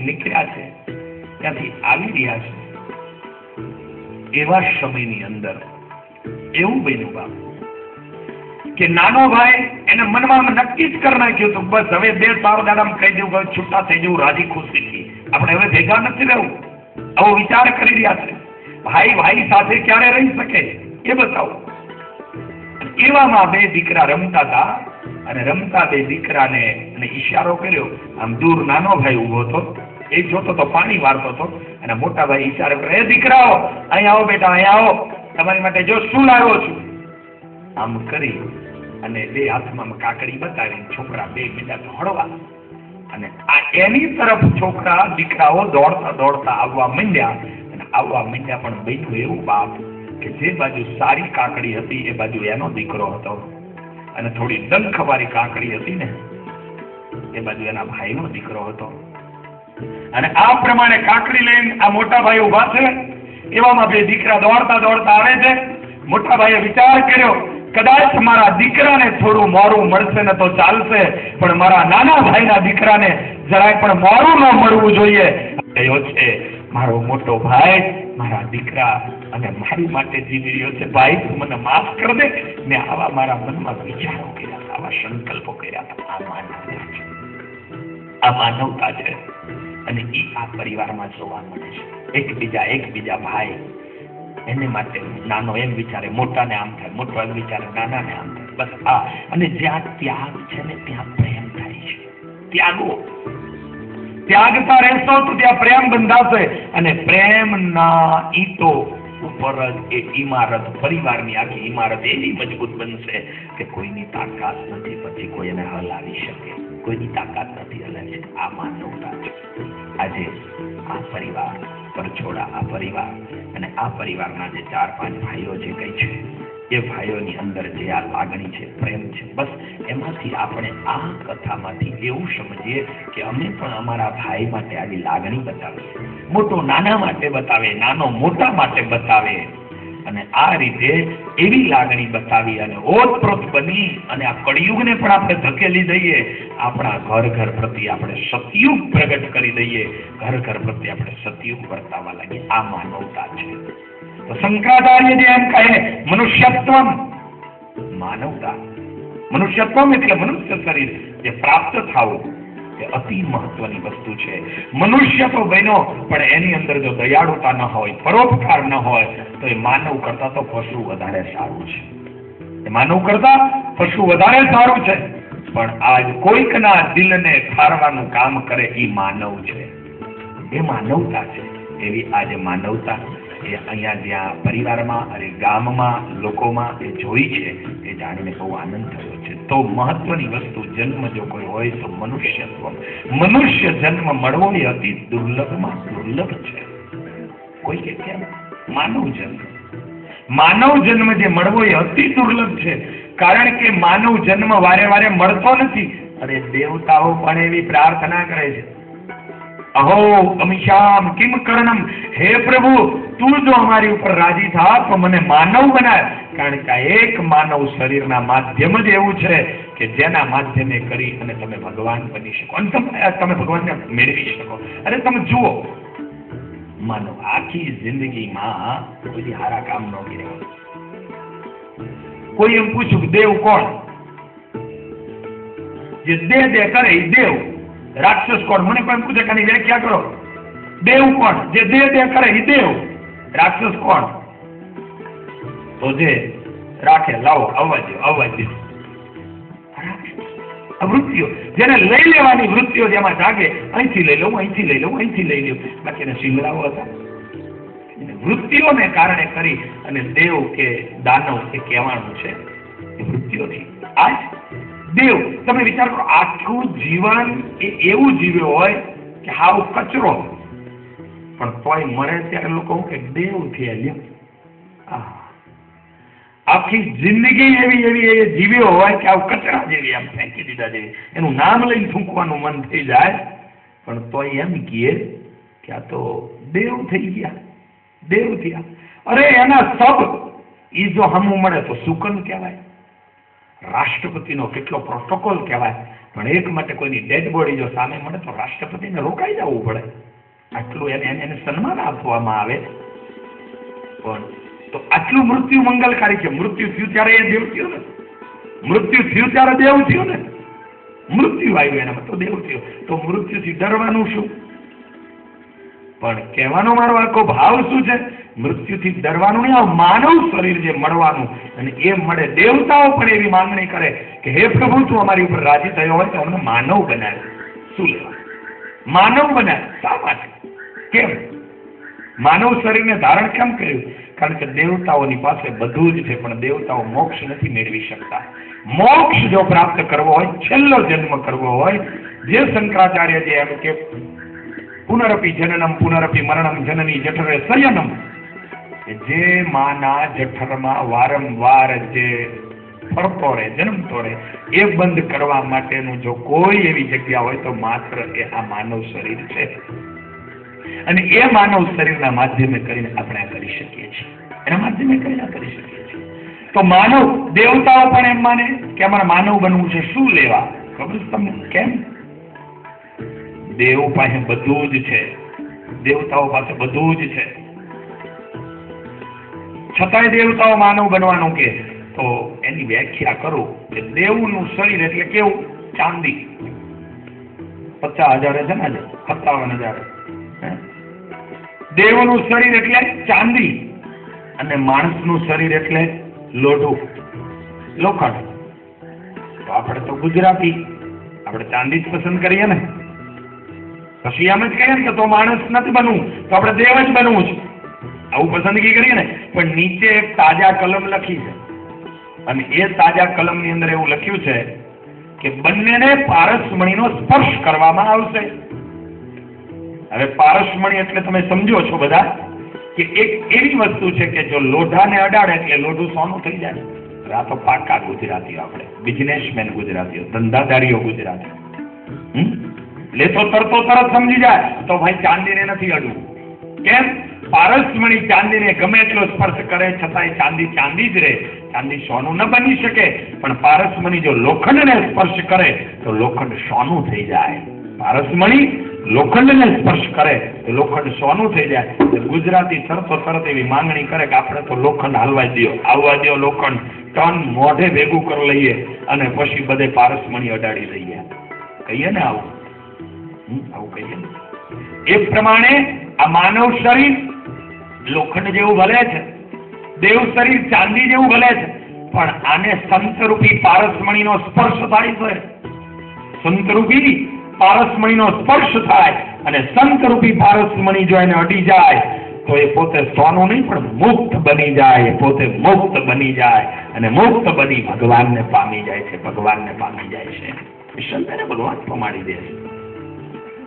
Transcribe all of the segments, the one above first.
નીકળ્યા છે, ત્યાંથી આવી રહ્યા છે, એવા સમયની અંદર એવું બન્યું બાપ કે નાનો ભાઈ એને મનમાં નક્કી જ કરી નાખ્યું હતું, બસ હવે 2-4 દાડામાં કહી દઉં, છૂટા થઈ જવું, રાજી ખુશીથી, આપણે હવે ભેગા નથી રહેવું, આવો વિચાર કરી રહ્યા છે. ભાઈ ભાઈ સાથે ક્યારે રહી શકે એ બતાવો. એવામાં 2 દીકરા રમતા હતા, અને રમતા 2 દીકરાને ઈશારો કર્યો. આમ દૂર નાનો ભાઈ ઉભો હતો, એ જોતો તો પાણી વારતો હતો, અને મોટા ભાઈ ઈશારો કર્યો, એ દીકરાઓ અહીંયા આવો બેટા, અહીંયા આવો, તમારી માટે જો શું લાવ્યો છું. આમ કરી અને 2 હાથમાં કાકડી બતાવી છોકરા 2 મીંડા દોડવા, અને આ એની તરફ છોકરા દીકરાઓ દોડતા દોડતા આવવા માંડ્યા. અને આવવા માંડ્યા પણ બન્યું એવું બાપ કે જે બાજુ સારી કાકડી હતી એ બાજુ એનો દીકરો હતો, અને થોડી ડંખવાળી કાકડી હતી ને એ બાજુ એના ભાઈનો દીકરો હતો. અને આ પ્રમાણે કાકડી લઈને આ મોટા ભાઈ ઉભા છે, એવામાં 2 દીકરા દોડતા દોડતા આવે છે. મોટા ભાઈએ વિચાર કર્યો, કદાચ મારા દીકરાને થોડું મોરું મળશે ને તો ચાલશે, પણ મારા નાના ભાઈના દીકરાને જરાય પણ મોરું ન મળવું જોઈએ. ગયો છે મારો મોટો ભાઈ, મારા દીકરા, અને મારી માટે જીવી રહ્યો છે. ભાઈ તું મને માફ કર દે. મેં આવા મારા મનમાં વિચારો કર્યા હતા, આવા સંકલ્પો કર્યા હતા. આ માનવતા છે, અને એ આ પરિવારમાં જોવા મળે છે. એકબીજા ભાઈ, એને માટે નાનો એમ વિચારે મોટાને આમ થાય, મોટો એમ વિચારે નાનાને આમ થાય. બસ આ, અને જ્યાં ત્યાગ છે ને ત્યાં પ્રેમ થાય છે. ત્યાગતા રહેશો તો ત્યાં પ્રેમ બંધાશે, અને પ્રેમના ઈંટો ઉપર જ એ ઇમારત, પરિવારની આખી ઇમારત એવી મજબૂત બનશે કે કોઈની તાકાત નથી પછી કોઈ એને હલાવી શકે, કોઈની તાકાત નથી હલાવી શકે. આ માનવતા છે. આજે આ પરિવાર પર છોડા, આ પરિવાર અને આ પરિવારના જે 4-5 ભાઈઓ જે કઈ છે, એ ભાઈઓની અંદર જે આ લાગણી છે, પ્રેમ છે, બસ એમાંથી આપણે આ કથામાંથી એવું સમજીએ કે અમે પણ અમારા ભાઈ માટે આવી લાગણી બતાવીએ. મોટો નાના માટે બતાવે, નાનો મોટા માટે બતાવે, અને આ રીતે એવી લાગણી બતાવી અને ઓતપ્રોત બની અને આ કળિયુગને પણ આપણે ધકેલી દઈએ. આપણા ઘર પ્રત્યે આપણે સતયુગ પ્રગટ કરી દઈએ, ઘર પ્રત્યે આપણે સતયુગ વર્તાવા લાગીએ. આ માનવતા છે. તો શંકરાચાર્ય એમ કહે, મનુષ્યત્વમ, માનવતા. મનુષ્યત્વમ એટલે મનુષ્ય શરીર જે પ્રાપ્ત થવું એ અતિ મહત્વની વસ્તુ છે. મનુષ્ય તો બન્યો, પણ એની અંદર જો દયાળુતા ન હોય, પરોપકાર ન હોય, તો એ માનવ કરતા તો પશુ વધારે સારું છે. એ માનવ કરતા પશુ વધારે સારું છે. પણ આજ કોઈકના દિલને ઠારવાનું કામ કરે એ માનવ છે, એ માનવતા છે. એવી આજે માનવતા એ અહીંયા જ્યાં પરિવારમાં અને ગામમાં લોકોમાં એ જોઈ છે, એ જાણીને બહુ આનંદ થયો છે. તો મહત્વની વસ્તુ, જન્મ જો કોઈ હોય તો મનુષ્યત્વ. મનુષ્ય જન્મ મળવો એ અતિ દુર્લભમાં દુર્લભ છે. કોઈ કે કેમ? માનવ જન્મ જે મળવો એ અતિ દુર્લભ છે. કારણ કે માનવ જન્મ વારે વારે મળતો નથી. અરે દેવતાઓ પણ એવી પ્રાર્થના કરે છે, અહો અમિશામ કિમ કરણમ, હે પ્રભુ તું જો અમારી ઉપર રાજી થા તો મને માનવ બનાય. કારણ કે એક માનવ શરીરના માધ્યમ જ એવું છે કે જેના માધ્યમે કરી અને તમે ભગવાન બની શકો, અને તમે ભગવાનને મેળવી શકો. અરે તમે જુઓ, માનવ આખી જિંદગીમાં કોઈ હારા કામ ન કર્યા. કોઈ એમ પૂછ્યું કે દેવ કોણ? જે દે કરે એ દેવ. રાક્ષસ કોણ? મને કોઈ પૂછે કે આની વ્યાખ્યા કરો. દેવ કોણ? જે દે કરે એ દેવ. રાક્ષસ કોણ? તો જે રાખે, લાવો આવવા દો. વૃત્તિઓ જેને લઈ લેવાની વૃત્તિઓ જેમાં જાગે, અહીંથી લઈ લઉં, અહીંથી લઈ લઉં, અહીંથી લઈ લઉં. બાકી એને શિંગડાઓ હતા. વૃત્તિઓને કારણે કરી અને દેવ કે દાનવ એ કહેવાનું છે એ વૃત્તિઓથી. આજ દેવ, તમે વિચાર કરો, આખું જીવન એ એવું જીવ્યો હોય કે હાવ કચરો, પણ તોય મરે ત્યારે લોકો કે દેવ થયા. આખી જિંદગી એવી જીવ્યો હોય કે આવું કચરા જેવી, આમ ફેંકી દીધા જેવી, એનું નામ લઈને થૂંકવાનું મન થઈ જાય, પણ તોય એમ કહે કે આ તો દેવ થઈ ગયા, દેવ થયા. અરે એના સબ ઈ જો હમું મળે તો સુકન કહેવાય, રાષ્ટ્રપતિનો કેટલો પ્રોટોકોલ કહેવાય. પણ એક માટે કોઈની ડેડ બોડી જો સામે મળે તો રાષ્ટ્રપતિને રોકાઈ જવું પડે. આટલું એને સન્માન આપવામાં આવે. પણ તો આટલું મૃત્યુ મંગલકારી છે. મૃત્યુ થયું ત્યારે એ દેવ થયો ને, મૃત્યુ થયું ત્યારે દેવ થયો ને. મૃત્યુ આવ્યું એનામાં તો દેવ થયો. તો મૃત્યુથી ડરવાનું શું? પણ કહેવાનો મારો આખો ભાવ શું છે? મૃત્યુથી ડરવાનું નહીં, આ માનવ શરીર જે મળવાનું અને એ મળે. દેવતાઓ પણ એવી માંગણી કરે કે હે પ્રભુ, તું અમારી ઉપર રાજી થયો હોય તો અમને માનવ બનાવે. શું લેવા? માનવ બનાવે. શા માટે? કેમ? માનવ શરીરને ધારણ કેમ કર્યું? કારણ કે દેવતાઓની પાસે બધું જ છે, પણ દેવતાઓ મોક્ષ નથી મેળવી શકતા. મોક્ષ જો પ્રાપ્ત કરવો હોય, છેલ્લો જન્મ કરવો હોય, જે શંકરાચાર્યજી એમ કે પુનરપી જનનમ પુનરપી મરણમ જનની જઠરે શયનમ, જે માના જઠરમાં વારંવાર જે ફરતો રહે, જન્મતો રહે, એ બંધ કરવા માટેનું જો કોઈ એવી જગ્યા હોય તો માત્ર એ આ માનવ શરીર છે. અને એ માનવ શરીરના માધ્યમે કરીને આપણે આ કરી શકીએ છીએ. એના માધ્યમે કરીને આ કરી શકીએ છીએ. તો માનવ, દેવતાઓ પણ એમ માને કે અમારે માનવ બનવું છે. શું લેવા? ખબર છે તમને કેમ? દેવ પાસે બધું જ છે, દેવતાઓ પાસે બધું જ છે, છતાંય દેવતાઓ માનવ બનવાનું કે તો એની વ્યાખ્યા કરું કે દેવનું શરીર એટલે કેવું? ચાંદી. 50,000 છે ને, 57,000. દેવનું શરીર એટલે ચાંદી અને માણસનું શરીર એટલે લોઢું, લોખંડ. તો આપણે તો ગુજરાતી, આપણે ચાંદી જ પસંદ કરીએ ને. પછી એમ જ કહીએ ને કે તો માણસ નથી બનવું, તો આપણે દેવ જ બનવું છે, આવું પસંદગી કરીએ ને. પણ નીચે એક તાજા કલમ લખી છે અને એ તાજા કલમ ની અંદર એવું લખ્યું છે કે બંનેને પારસમણીનો સ્પર્શ કરવામાં આવશે. હવે પારસમણી એટલે તમે સમજો છો બધા કે એક એવી વસ્તુ છે કે જો લોઢાને અડાડે એટલે લોઢું સોનું થઈ જાય. આ તો પાકા ગુજરાતીઓ, આપણે બિઝનેસમેન ગુજરાતીઓ, ધંધાદારીઓ ગુજરાતીઓ લેતો તરતો તરત સમજી જાય તો ભાઈ ચાંદીને નથી અડવું. કેમ? પારસમણી ચાંદીને ગમે એટલો સ્પર્શ કરે છતાંય ચાંદી ચાંદી જ રહે. ચાંદી સોનું ન બની શકે, પણ પારસમણી જો લોખંડને સ્પર્શ કરે તો લોખંડ સોનું થઈ જાય. પારસમણી લોખંડને સ્પર્શ કરે તો લોખંડ સોનું થઈ જાય. ગુજરાતી તરતો તરત એવી માંગણી કરે કે આપણે તો લોખંડ હાલવા દો, આવવા દો, લોખંડ ટન મોઢે ભેગું કરી લઈએ અને પછી બધે પારસમણી અડાડી દઈએ. કહીએ ને આવું, આવું કહીએ ને. એ પ્રમાણે આ માનવ શરીર લોખંડ જેવું ભલે છે, દેવ શરીર ચાંદી જેવું ભલે છે, પણ આને સંતરૂપી પારસમણીનો સ્પર્શ થાય છે. સંતરૂપી પારસમણીનો સ્પર્શ થાય અને સંતરૂપી પારસમણી જો એને અડી જાય તો એ પોતે સોનું નહીં પણ મુક્ત બની જાય. પોતે મુક્ત બની જાય અને મુક્ત બની ભગવાનને પામી જાય છે. ભગવાનને પામી જાય છે. સંતને ભગવાન પમાડી દે છે.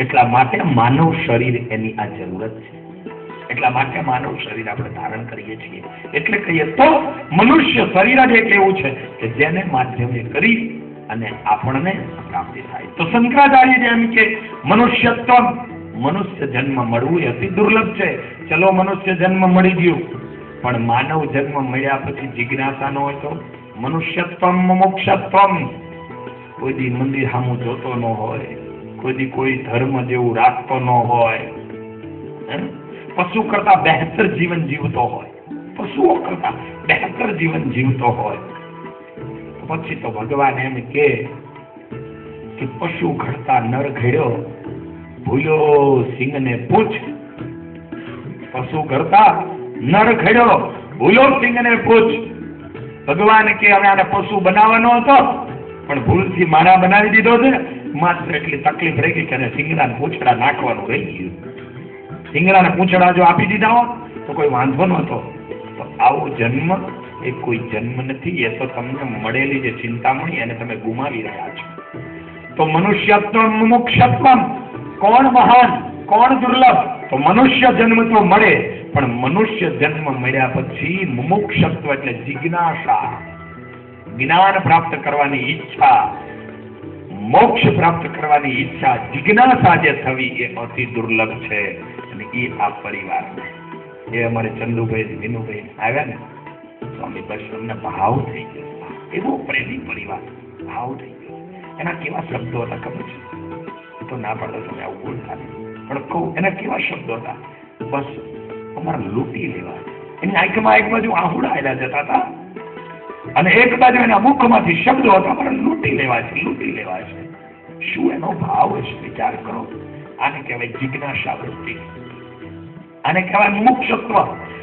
એટલા માટે માનવ શરીર એની આ જરૂરત છે. એટલા માટે માનવ શરીર આપણે ધારણ કરીએ છીએ. એટલે કહીએ તો મનુષ્ય શરીર જ એક એવું છે કે જેને માધ્યમે કરી અને આપણને પ્રાપ્તિ થાય. તો શંકરાચાર્ય જેમ કે મનુષ્યત્વ, મનુષ્ય જન્મ મળવું એ અતિ દુર્લભ છે. ચલો મનુષ્ય જન્મ મળી ગયું, પણ માનવ જન્મ મળ્યા પછી જિજ્ઞાસા ન હોય તો મનુષ્યત્વમ મોક્ષત્વમ. કોઈ દી મંદિર સામું જોતો ન હોય, કોઈ દી કોઈ ધર્મ જેવું રાખતો ન હોય, પશુ કરતા બહેતર જીવન જીવતો હોય, પશુઓ કરતા બહેતર જીવન જીવતો હોય, પછી તો ભગવાન એમ કે પશુ ઘડતા નર ઘડ્યો, ભૂલ્યો સિંહને પૂછ. પશુ ઘડતા નર ઘડ્યો, ભૂલ્યો સિંહને પૂછ. ભગવાન કે હવે આને પશુ બનાવવાનો હતો પણ ભૂલથી માણા બનાવી દીધો છે. માત્ર એટલી તકલીફ રહી ગઈ કે સિંગડાને પૂંછડા નાખવાનું રહી ગયું. સિંગડાને પૂંછડા જો આપી દીધા હોત તો કોઈ વાંધો નહોતો. તો આવો જન્મ એ કોઈ જન્મ નથી, એ તો તમને મળેલી જે ચિંતામણી એને તમે ગુમાવી રહ્યા છો. તો મનુષ્યત્વ મુમુક્ષત્વ, કોણ મહાન કોણ દુર્લભ? તો મનુષ્ય જન્મ તો મળે, પણ મનુષ્ય જન્મ મળ્યા પછી મુમુક્ષત્વ એટલે જિજ્ઞાસા, જ્ઞાન પ્રાપ્ત કરવાની ઈચ્છા, મોક્ષ પ્રાપ્ત કરવાની ઈચ્છા, જિજ્ઞાસા જે થવી એ અતિ દુર્લભ છે. અને એ આ પરિવાર, એ અમારે ચંદુભાઈ વિનુભાઈ આવ્યા ને સ્વામી, બસ અમને ભાવ થઈ ગયો. એવો પ્રેમી પરિવાર, ભાવ થઈ ગયો. એના કેવા શબ્દો હતા ખબર છે? તો ના પાડતા તમે આવું બોલતા નહીં, પણ કહું એના કેવા શબ્દો હતા? બસ અમારે લૂંટી લેવા. એની આંખમાં એક બાજુ આહુડા આવેલા જતા હતા અને એક બાજુ એના મુખમાંથી શબ્દો હતા, અમારે લૂંટી લેવા છે, લૂંટી લેવા છે. શું એનો ભાવ હશે? વિચાર કરો. આને કહેવાય જિજ્ઞાસા વૃત્તિ, આને કહેવાય મુમુક્ષત્વ.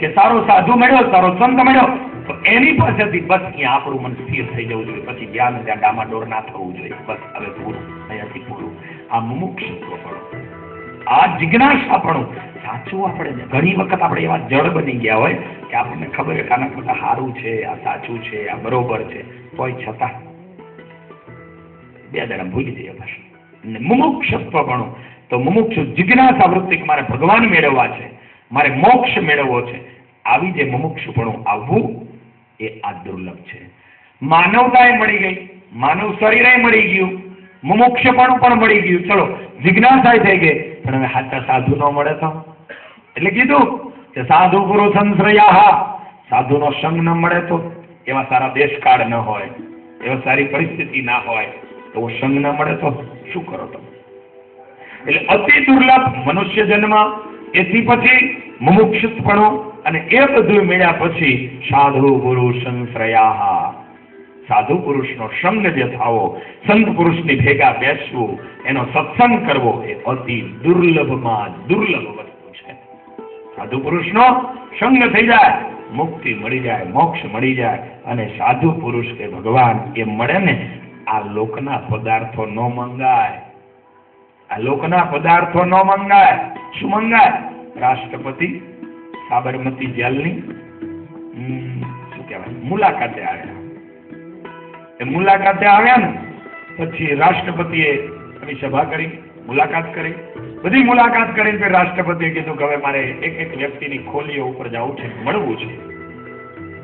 કે સારો સાધુ મળ્યો, સારો સંત મળ્યો તો એની પાસેથી બસ અહીંયા આપણું મન સ્થિર થઈ જવું જોઈએ, પછી જ્યાં ત્યાં ડામાડોળ ના થવું જોઈએ. બસ હવે પૂરું, અહીંયાથી પૂરું. આ મુમુક્ષત્વ પણ, આ જિજ્ઞાસાપણું સાચું. આપણે ઘણી વખત આપણે એવા જડ બની ગયા હોય કે આપણને ખબર કે આના કરતા સારું છે, આ સાચું છે, આ બરોબર છે, તોય છતાં બે દાડા ભૂલી જઈએ પાછું. મુમુક્ષત્વપણું તો મુમુક્ષ જિજ્ઞાસા વૃત્તિ, મારે ભગવાન મેળવવા છે, મારે મોક્ષ મેળવવો છે, આવી જે મુમુક્ષપણું આવવું એ આ દુર્લભ છે. માનવતા મળી ગઈ, માનવ શરીરે મળી ગયું, મુમુક્ષપણું પણ મળી ગયું, ચલો જિજ્ઞાસા થઈ ગઈ, પણ હવે સાચા સાધુ ન મળે તો? એટલે કીધું કે સાધુ પુરુષ સંશ્રયા, સાધુનો સંગ ન મળે તો, એવા સારા દેશકાળ ન હોય, એવા સારી પરિસ્થિતિ ના હોય, એવો સંગ ન મળે તો શું કરો તમે? એટલે અતિ દુર્લભ મનુષ્ય જન્મ, એથી પછી મુમુક્ષપણું, અને એ બધું મળ્યા પછી સાધુ પુરુષ સંશ્રયા, સાધુ પુરુષનો સંગ જે થાવો, સંત પુરુષની ભેગા બેસવું, એનો સત્સંગ કરવો, એ અતિ દુર્લભમાં દુર્લભ વસ્તુ છે. સાધુ પુરુષનો સંગ થઈ જાય, મુક્તિ મળી જાય, મોક્ષ મળી જાય, અને સાધુ પુરુષ કે ભગવાન એ મળે ને, આ લોકના પદાર્થો ન મંગાય, આ લોકના પદાર્થો ન મંગાય. શું મંગાય? રાષ્ટ્રપતિ સાબરમતી જેલની શું કહેવાય મુલાકાતે આવ્યા. એ મુલાકાતે આવ્યા ને પછી રાષ્ટ્રપતિએ એની સભા કરી, મુલાકાત કરી, બધી મુલાકાત કરીને રાષ્ટ્રપતિએ કીધું કે હવે મારે એક એક વ્યક્તિની ખોલીઓ ઉપર જવું છે, મળવું છે.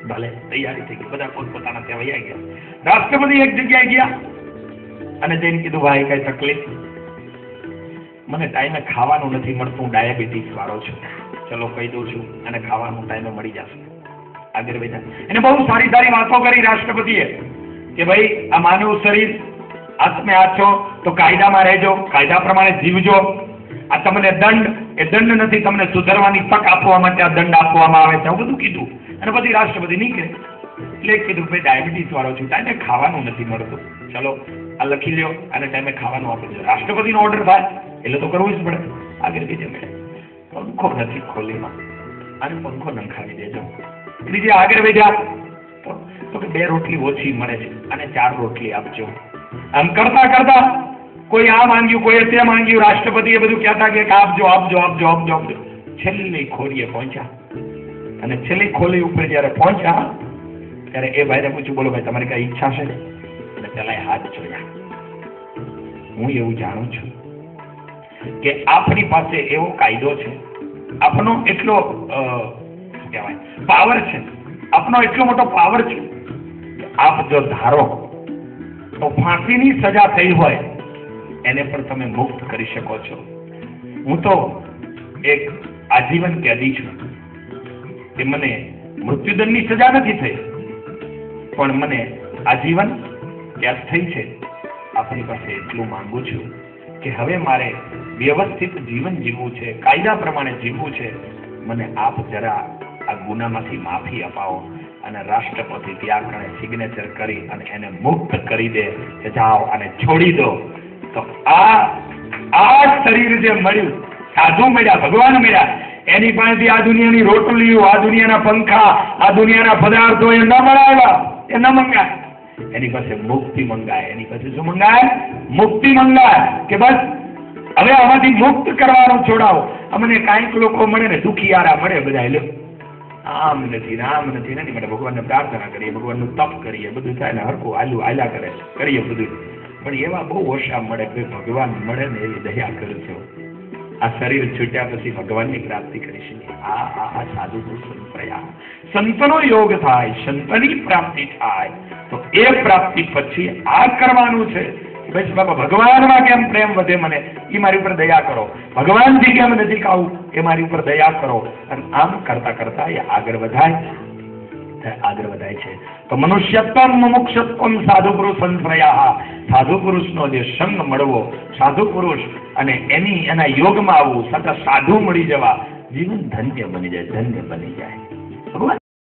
ભલે તૈયારી થઈ ગઈ, બધા પોતપોતાના ત્યાં વૈયા ગયા. રાષ્ટ્રપતિ એક જગ્યાએ ગયા અને જઈને કીધું ભાઈ કઈ તકલીફ? મને ટાઈમે ખાવાનું નથી મળતું, ડાયાબિટીસ વાળો છું. ચલો કહી દઉં છું, અને ખાવાનું ટાઈમે મળી જશે. આગળ બેઠા એને બહુ સારી સારી વાતો કરી રાષ્ટ્રપતિએ કે ભાઈ આ માનવ શરીર આત્મે આછો તો કાયદામાં રહેજો, કાયદા પ્રમાણે જીવજો. આ તમને દંડ, એ દંડ નથી, તમને સુધરવાની તક આપવા માટે આ દંડ આપવામાં આવે છે, આવું બધું કીધું. અને પછી રાષ્ટ્રપતિ નીકળે એટલે કીધું ભાઈ ડાયાબિટીસ વાળો છું, ટાઈમે ખાવાનું નથી મળતું, ચલો આ લખી લ્યો અને ટાઈમે ખાવાનું આપી દો. રાષ્ટ્રપતિનો ઓર્ડર થાય એટલે તો કરવું જ પડે. આગળ બીજે મળે પંખો નથી ખોલીમાં, અને પંખો નંખાવી દેજો. ત્રીજે આગળ વધ્યા તો કે 2 રોટલી ઓછી મળે છે અને 4 રોટલી આપજો. આમ કરતા કરતા કોઈ આ માંગ્યું, કોઈ તે માંગ્યું, રાષ્ટ્રપતિએ બધું કહેતા કે આપજો આપજો આપજો આપજો આપજો. છેલ્લી ખોલીએ પહોંચ્યા અને છેલ્લી ખોલી ઉપર જયારે પહોંચ્યા ત્યારે એ ભાઈને પૂછ્યું, બોલો ભાઈ તમારી કઈ ઈચ્છા છે? અને પેલા હાથ જોયા. હું એવું જાણું છું કે આપની પાસે એવો કાયદો છે, આપનો એટલો કહેવાય પાવર છે, આપનો એટલો મોટો પાવર છે કે આપ જો ધારો તો ફાંસીની સજા થઈ હોય એને પણ તમે મુક્ત કરી શકો છો. હું તો એક આજીવન કેદી છું કે મને મૃત્યુદંડની સજા નથી થઈ, પણ મને આજીવન કેદ થઈ છે. આપણી પાસે એટલું માંગુ છું કે હવે મારે વ્યવસ્થિત જીવન જીવવું છે, કાયદા પ્રમાણે જીવવું છે. મને આપ જરા આ ગુનામાંથી માફી અપાવો. અને રાષ્ટ્રપતિ ત્યાં કણે સિગ્નેચર કરી અને એને મુક્ત કરી દે કે જાઓ અને છોડી દો. તો આ શરીર જે મળ્યું, સાધુ મળ્યા, ભગવાન મળ્યા, એની પાસેથી આ દુનિયાની રોટલીઓ, આ દુનિયાના પંખા, આ દુનિયાના પદાર્થો એ ન મળાવ્યા, એ ન મંગાય. એની પાસે મુક્તિ મંગાય. એની પાસે શું મંગાય? મુક્તિ મંગાય. કે બસ હવે આમાંથી મુક્ત કરવાનું છોડાવો. અમને કાંઈક લોકો મળે ને દુખિયારા મળે, બધા લ્યો આમ નથી ને આમ નથી ને, માટે ભગવાનને પ્રાર્થના કરીએ, ભગવાનનું તપ કરીએ, બધું થાય ને હરખું હાલ્યા કરે કરીએ બધું. પણ એવા બહુ ઓછા મળે કે ભગવાન મળે ને એવી દયા કરજો. આ શરીર છૂટ્યા પછી ભગવાનની પ્રાપ્તિ કરી શકીએ. આ સાધુ પુરુષનો પ્રયાસ, સંતનો યોગ થાય, સંતની પ્રાપ્તિ થાય. તો એ પ્રાપ્તિ પછી આ કરવાનું છે. બસ બાબા ભગવાનમાં કેમ પ્રેમ વધે મને, એ મારી ઉપર દયા કરો. ભગવાનથી કેમ નજીક આવું, એ મારી ઉપર દયા કરો. અને આમ કરતા કરતા એ આગળ વધાય. આગળ વધાય છે. તો મનુષ્યત્વમ મુમુક્ષત્વમ સાધુ પુરુષ સંશ્રયા, સાધુ પુરુષનો જે સંગ મળવો, સાધુ પુરુષ અને એના યોગમાં આવવું, સતત સાધુ મળી જવા, જીવન ધન્ય બની જાય, ધન્ય બની જાય. ભગવાન